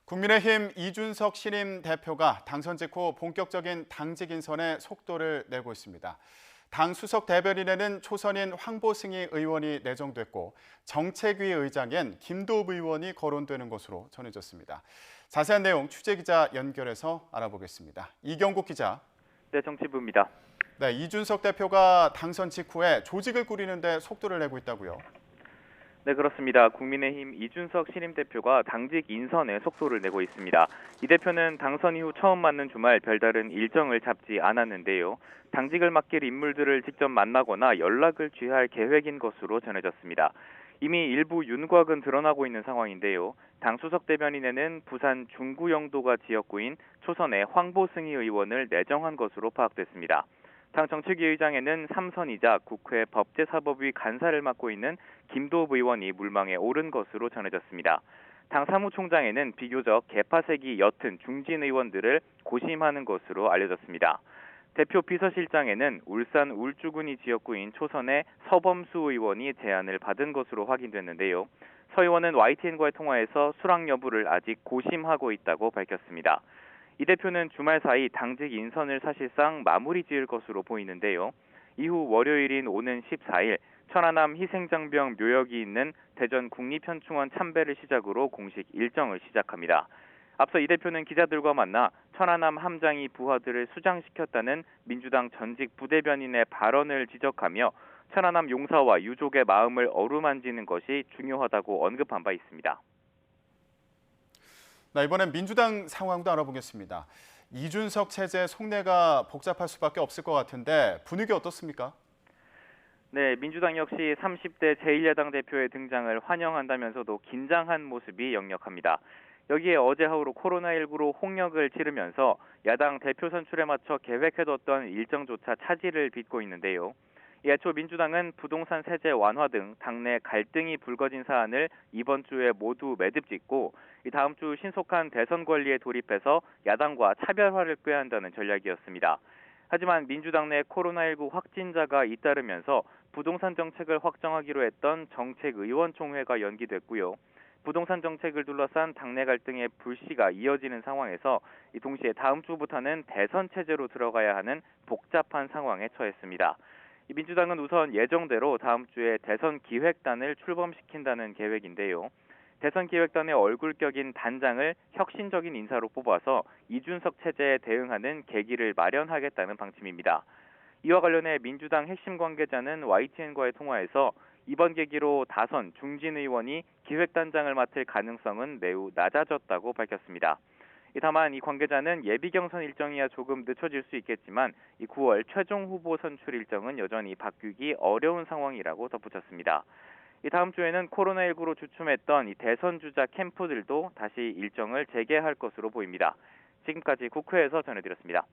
국민의힘 이준석 신임 대표가 당선 직후 본격적인 당직 인선에 속도를 내고 있습니다. 당 수석 대변인에는 초선인 황보승희 의원이 내정됐고 정책위 의장엔 김도읍 의원이 거론되는 것으로 전해졌습니다. 자세한 내용 취재기자 연결해서 알아보겠습니다. 이경국 기자. 네, 정치부입니다. 네, 이준석 대표가 당선 직후에 조직을 꾸리는 데 속도를 내고 있다고요? 네, 그렇습니다. 국민의힘 이준석 신임 대표가 당직 인선에 속도를 내고 있습니다. 이 대표는 당선 이후 처음 맞는 주말 별다른 일정을 잡지 않았는데요. 당직을 맡길 인물들을 직접 만나거나 연락을 취할 계획인 것으로 전해졌습니다. 이미 일부 윤곽은 드러나고 있는 상황인데요. 당 수석 대변인에는 부산 중구영도가 지역구인 초선의 황보승희 의원을 내정한 것으로 파악됐습니다. 당 정책위 의장에는 삼선이자 국회 법제사법위 간사를 맡고 있는 김도읍 의원이 물망에 오른 것으로 전해졌습니다. 당 사무총장에는 비교적 개파색이 옅은 중진 의원들을 고심하는 것으로 알려졌습니다. 대표 비서실장에는 울산 울주군이 지역구인 초선의 서범수 의원이 제안을 받은 것으로 확인됐는데요. 서 의원은 YTN과의 통화에서 수락 여부를 아직 고심하고 있다고 밝혔습니다. 이 대표는 주말 사이 당직 인선을 사실상 마무리 지을 것으로 보이는데요. 이후 월요일인 오는 14일 천안함 희생장병 묘역이 있는 대전 국립현충원 참배를 시작으로 공식 일정을 시작합니다. 앞서 이 대표는 기자들과 만나 천안함 함장이 부하들을 수장시켰다는 민주당 전직 부대변인의 발언을 지적하며 천안함 용사와 유족의 마음을 어루만지는 것이 중요하다고 언급한 바 있습니다. 이번엔 민주당 상황도 알아보겠습니다. 이준석 체제 속내가 복잡할 수밖에 없을 것 같은데 분위기 어떻습니까? 네, 민주당 역시 30대 제1야당 대표의 등장을 환영한다면서도 긴장한 모습이 역력합니다. 여기에 어제 하루 코로나19로 홍역을 치르면서 야당 대표 선출에 맞춰 계획해뒀던 일정조차 차질을 빚고 있는데요. 애초 민주당은 부동산 세제 완화 등 당내 갈등이 불거진 사안을 이번 주에 모두 매듭짓고 다음 주 신속한 대선 관리에 돌입해서 야당과 차별화를 꾀한다는 전략이었습니다. 하지만 민주당 내 코로나19 확진자가 잇따르면서 부동산 정책을 확정하기로 했던 정책의원총회가 연기됐고요. 부동산 정책을 둘러싼 당내 갈등의 불씨가 이어지는 상황에서 동시에 다음 주부터는 대선 체제로 들어가야 하는 복잡한 상황에 처했습니다. 민주당은 우선 예정대로 다음 주에 대선 기획단을 출범시킨다는 계획인데요. 대선 기획단의 얼굴격인 단장을 혁신적인 인사로 뽑아서 이준석 체제에 대응하는 계기를 마련하겠다는 방침입니다. 이와 관련해 민주당 핵심 관계자는 YTN과의 통화에서 이번 계기로 다선 중진 의원이 기획단장을 맡을 가능성은 매우 낮아졌다고 밝혔습니다. 다만 이 관계자는 예비 경선 일정이야 조금 늦춰질 수 있겠지만 9월 최종 후보 선출 일정은 여전히 바뀌기 어려운 상황이라고 덧붙였습니다. 다음 주에는 코로나19로 주춤했던 대선 주자 캠프들도 다시 일정을 재개할 것으로 보입니다. 지금까지 국회에서 전해드렸습니다.